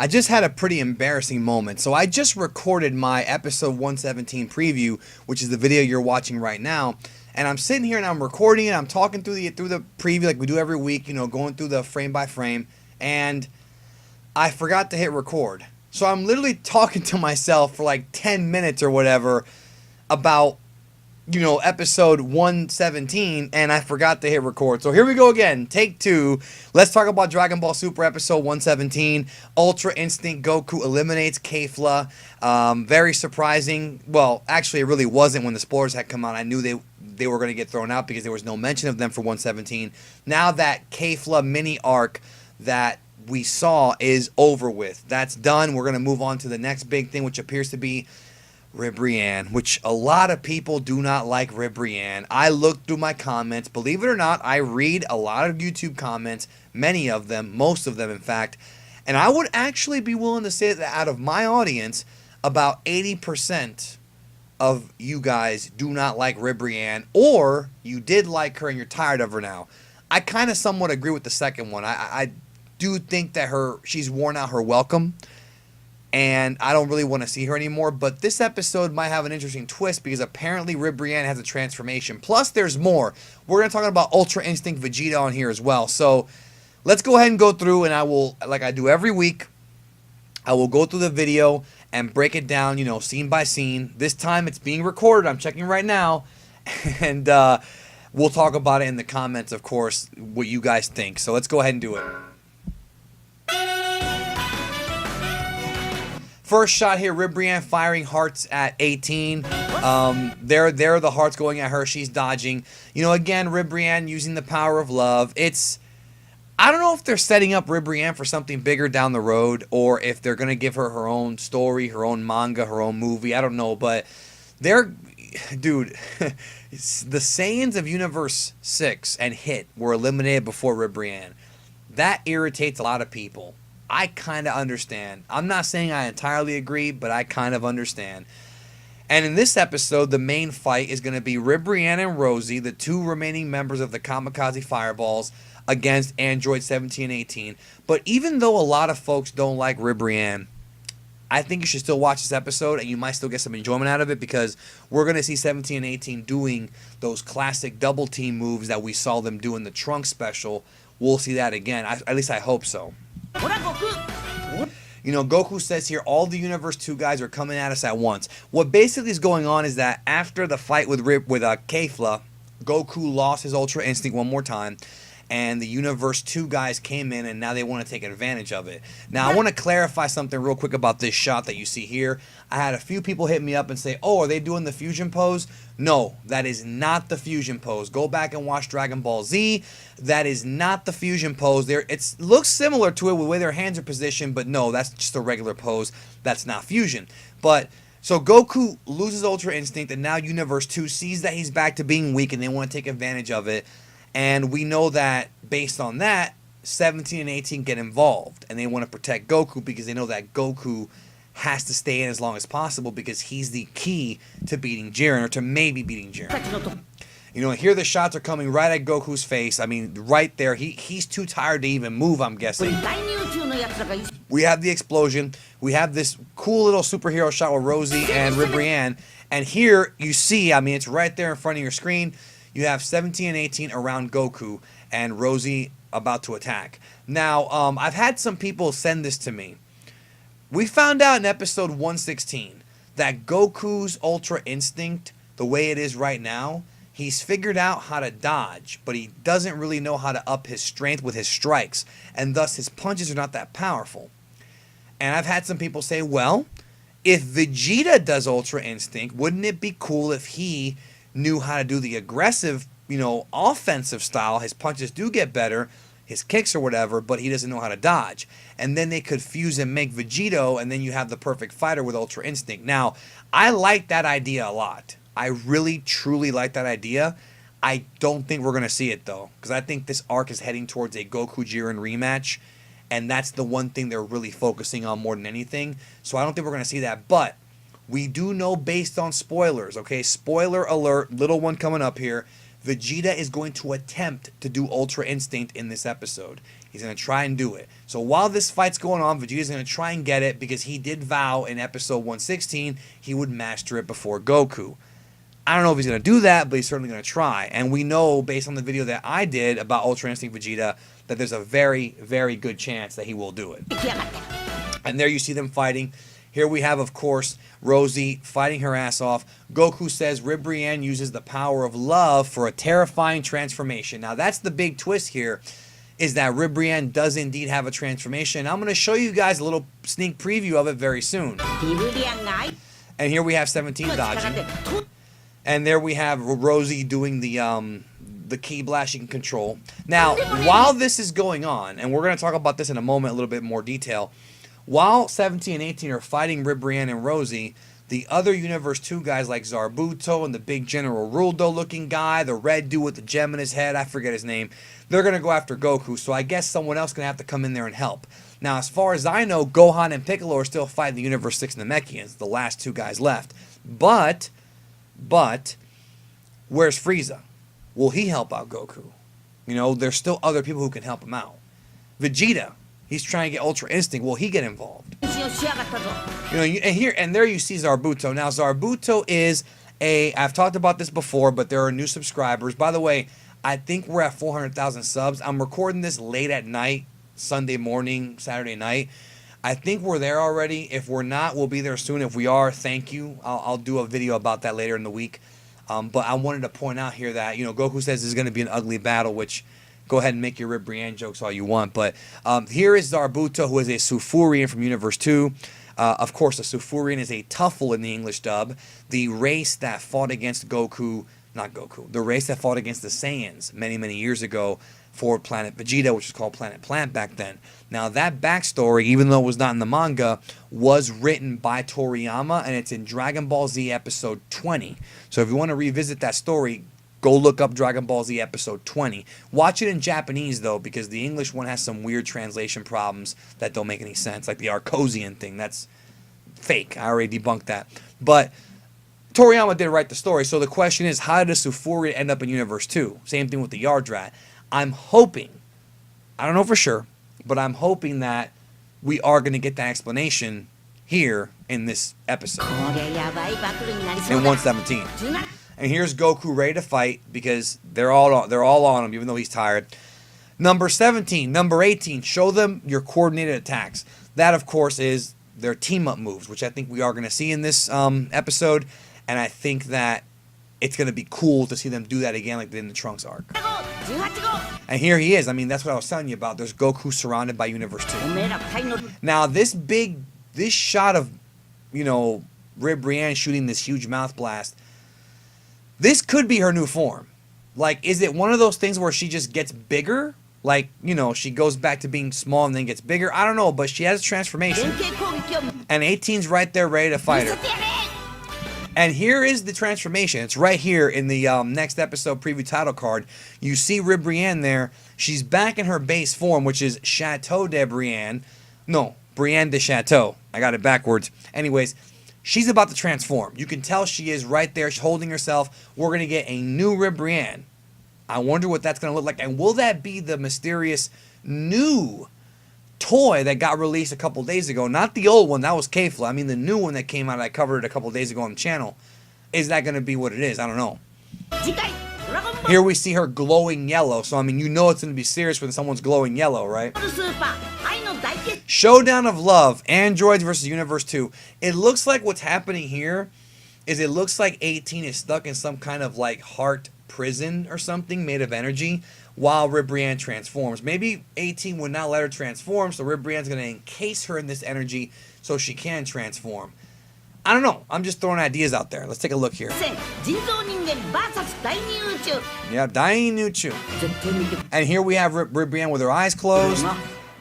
I just had a pretty embarrassing moment. So I just recorded my episode 117 preview, which is the video you're watching right now. And I'm sitting here and I'm recording it. I'm talking through the preview like we do every week, going through the frame by frame. And I forgot to hit record. So I'm literally talking to myself for like 10 minutes or whatever about episode 117, and I forgot to hit record. So here we go again. Take two. Let's talk about Dragon Ball Super episode 117. Ultra Instinct Goku eliminates Kefla. Very surprising. Well, actually, it really wasn't when the spoilers had come out. I knew they were going to get thrown out because there was no mention of them for 117. Now that Kefla mini arc that we saw is over with. That's done. We're going to move on to the next big thing, which appears to be Ribrianne, which a lot of people do not like Ribrianne. I looked through my comments. Believe it or not, I read a lot of YouTube comments, many of them, most of them in fact, and I would actually be willing to say that out of my audience, about 80% of you guys do not like Ribrianne, or you did like her and you're tired of her now. I kind of somewhat agree with the second one. I do think that she's worn out her welcome, and I don't really want to see her anymore. But this episode might have an interesting twist because apparently Ribrianne has a transformation. Plus, there's more. We're going to talk about Ultra Instinct Vegeta on here as well. So let's go ahead and go through, and I will, like I do every week, I will go through the video and break it down, scene by scene. This time it's being recorded. I'm checking right now. And we'll talk about it in the comments, of course, what you guys think. So let's go ahead and do it. First shot here, Ribrianne firing hearts at 18. There are the hearts going at her. She's dodging. Again, Ribrianne using the power of love. I don't know if they're setting up Ribrianne for something bigger down the road, or if they're going to give her her own story, her own manga, her own movie. I don't know, but dude, the Saiyans of Universe 6 and Hit were eliminated before Ribrianne. That irritates a lot of people. I kind of understand. I'm not saying I entirely agree, but I kind of understand. And in this episode, the main fight is going to be Ribrianne and Rosie, the two remaining members of the Kamikaze Fireballs, against Android 17 and 18. But even though a lot of folks don't like Ribrianne, I think you should still watch this episode, and you might still get some enjoyment out of it, because we're going to see 17 and 18 doing those classic double team moves that we saw them do in the Trunks special. We'll see that again. At least I hope so. Goku says here, all the Universe 2 guys are coming at us at once. What basically is going on is that after the fight with Kefla, Goku lost his Ultra Instinct one more time, and the Universe 2 guys came in, and now they want to take advantage of it. Now, I want to clarify something real quick about this shot that you see here. I had a few people hit me up and say, oh, are they doing the fusion pose? No, that is not the fusion pose. Go back and watch Dragon Ball Z. That is not the fusion pose. It looks similar to it with the way their hands are positioned, but no, that's just a regular pose. That's not fusion. So Goku loses Ultra Instinct, and now Universe 2 sees that he's back to being weak, and they want to take advantage of it. And we know that based on that, 17 and 18 get involved, and they want to protect Goku because they know that Goku has to stay in as long as possible because he's the key to beating Jiren, or to maybe beating Jiren. Here the shots are coming right at Goku's face. I mean, right there. He's too tired to even move, I'm guessing. We have the explosion. We have this cool little superhero shot with Rosie and Ribrianne. And here you see, I mean, it's right there in front of your screen. You have 17 and 18 around Goku, and Rosie about to attack. Now, I've had some people send this to me. We found out in episode 116 that Goku's Ultra Instinct, the way it is right now, he's figured out how to dodge, but he doesn't really know how to up his strength with his strikes, and thus his punches are not that powerful. And I've had some people say, well, if Vegeta does Ultra Instinct, wouldn't it be cool if he knew how to do the aggressive, offensive style? His punches do get better, his kicks or whatever, but he doesn't know how to dodge. And then they could fuse and make Vegito, and then you have the perfect fighter with Ultra Instinct. Now, I like that idea a lot. I really, truly like that idea. I don't think we're going to see it, though, because I think this arc is heading towards a Goku-Jiren rematch, and that's the one thing they're really focusing on more than anything. So I don't think we're going to see that, but we do know based on spoilers, okay? Spoiler alert, little one coming up here. Vegeta is going to attempt to do Ultra Instinct in this episode. He's going to try and do it. So while this fight's going on, Vegeta's going to try and get it because he did vow in episode 116 he would master it before Goku. I don't know if he's going to do that, but he's certainly going to try. And we know, based on the video that I did about Ultra Instinct Vegeta, that there's a very, very good chance that he will do it. And there you see them fighting. Here we have, of course, Rosie fighting her ass off. Goku says Ribrianne uses the power of love for a terrifying transformation. Now, that's the big twist here, is that Ribrianne does indeed have a transformation. I'm going to show you guys a little sneak preview of it very soon. And here we have 17 dodging. And there we have Rosie doing the ki blast she can control. Now, while this is going on, and we're going to talk about this in a moment, a little bit more detail, while 17 and 18 are fighting Ribrianne and Rosie, the other Universe 2 guys like Zarbuto and the big General Ruldo looking guy, the red dude with the gem in his head, I forget his name, they're going to go after Goku, so I guess someone else is going to have to come in there and help. Now, as far as I know, Gohan and Piccolo are still fighting the Universe 6 Namekians, the last two guys left. But, where's Frieza? Will he help out Goku? You know, there's still other people who can help him out. Vegeta, he's trying to get Ultra Instinct. Will he get involved? You know, and there you see Zarbuto. Now, Zarbuto is I've talked about this before, but there are new subscribers. By the way, I think we're at 400,000 subs. I'm recording this late at night, Sunday morning, Saturday night. I think we're there already. If we're not, we'll be there soon. If we are, thank you. I'll do a video about that later in the week. But I wanted to point out here that, you know, Goku says this is going to be an ugly battle, which go ahead and make your Ribrianne jokes all you want. But here is Zarbuto, who is a Sufurian from Universe 2. Of course, a Sufurian is a Tuffle in the English dub. The race that fought against Goku, not Goku, the race that fought against the Saiyans many, many years ago for Planet Vegeta, which was called Planet Plant back then. Now, that backstory, even though it was not in the manga, was written by Toriyama, and it's in Dragon Ball Z episode 20. So if you want to revisit that story, go look up Dragon Ball Z episode 20. Watch it in Japanese, though, because the English one has some weird translation problems that don't make any sense, like the Arcosian thing. That's fake. I already debunked that. But Toriyama did write the story, so the question is, how did a Sufuria end up in Universe 2? Same thing with the Yardrat. I'm hoping, I don't know for sure, but I'm hoping that we are going to get that explanation here in this episode. In 117. And here's Goku ready to fight because they're all on him, even though he's tired. Number 17, number 18, show them your coordinated attacks. That, of course, is their team-up moves, which I think we are going to see in this episode. And I think that it's going to be cool to see them do that again like they did in the Trunks arc. And here he is. I mean, that's what I was telling you about. There's Goku surrounded by Universe 2. Now, this shot of, you know, Ribrianne shooting this huge mouth blast, this could be her new form. Like, is it one of those things where she just gets bigger? Like, you know, she goes back to being small and then gets bigger? I don't know, but she has a transformation. And 18's right there ready to fight her. And here is the transformation. It's right here in the next episode preview title card. You see Ribrianne there. She's back in her base form, which is Chateau de Brienne. No, Brienne de Chateau. I got it backwards. Anyways, she's about to transform. You can tell she is right there. She's holding herself. We're going to get a new Ribrianne. I wonder what that's going to look like. And will that be the mysterious new toy that got released a couple days ago? Not the old one, that was Kefla. I mean the new one that came out, I covered it a couple days ago on the channel. Is that going to be what it is? I don't know. Here we see her glowing yellow, so I mean, you know it's going to be serious when someone's glowing yellow, right? Showdown of Love, Androids versus Universe 2. It looks like what's happening here is it looks like 18 is stuck in some kind of like heart prison or something made of energy while Ribrianne transforms. Maybe 18 would not let her transform, so Ribrianne's going to encase her in this energy so she can transform. I don't know. I'm just throwing ideas out there. Let's take a look here. Yeah, Dainuchu. And here we have Ribrianne with her eyes closed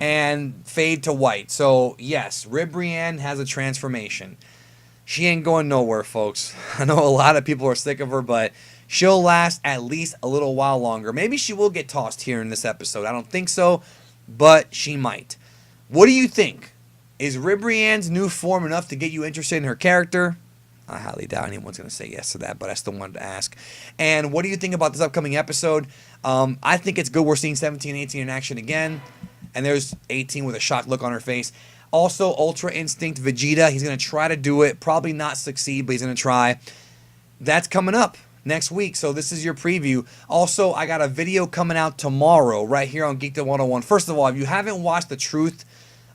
and fade to white. So, yes, Ribrianne has a transformation. She ain't going nowhere, folks. I know a lot of people are sick of her, but she'll last at least a little while longer. Maybe she will get tossed here in this episode. I don't think so, but she might. What do you think? Is Ribrianne's new form enough to get you interested in her character? I highly doubt anyone's going to say yes to that, but I still wanted to ask. And what do you think about this upcoming episode? I think it's good we're seeing 17 and 18 in action again. And there's 18 with a shocked look on her face. Also, Ultra Instinct Vegeta. He's going to try to do it. Probably not succeed, but he's going to try. That's coming up next week. So this is your preview. Also, I got a video coming out tomorrow right here on Geekdom 101. First of all, if you haven't watched The Truth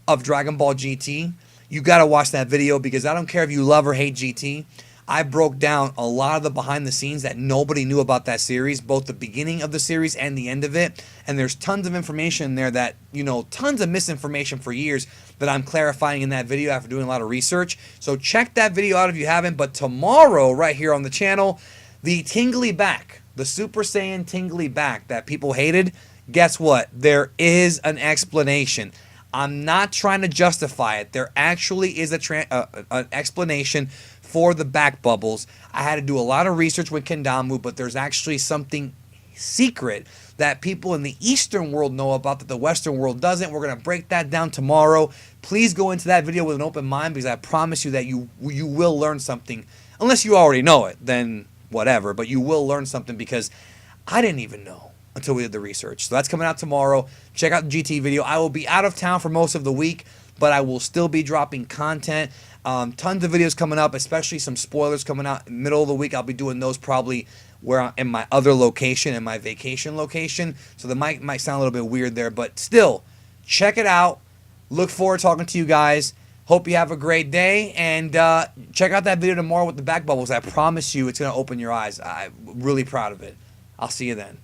of Dragon Ball GT, you got to watch that video because I don't care if you love or hate GT. I broke down a lot of the behind the scenes that nobody knew about that series, both the beginning of the series and the end of it. And there's tons of information in there that, tons of misinformation for years that I'm clarifying in that video after doing a lot of research. So check that video out if you haven't. But tomorrow, right here on the channel, the tingly back, the Super Saiyan tingly back that people hated, guess what? There is an explanation. I'm not trying to justify it. There actually is an explanation for the back bubbles. I had to do a lot of research with Kendamu, but there's actually something secret that people in the Eastern world know about that the Western world doesn't. We're going to break that down tomorrow. Please go into that video with an open mind because I promise you that you will learn something. Unless you already know it, then whatever. But you will learn something because I didn't even know until we did the research. So that's coming out tomorrow. Check out the GT video. I will be out of town for most of the week, but I will still be dropping content. Tons of videos coming up, especially some spoilers coming out middle of the week. I'll be doing those probably where I'm in my other location, in my vacation location. So the mic might sound a little bit weird there, but still, check it out. Look forward to talking to you guys. Hope you have a great day, and check out that video tomorrow with the back bubbles. I promise you it's going to open your eyes. I'm really proud of it. I'll see you then.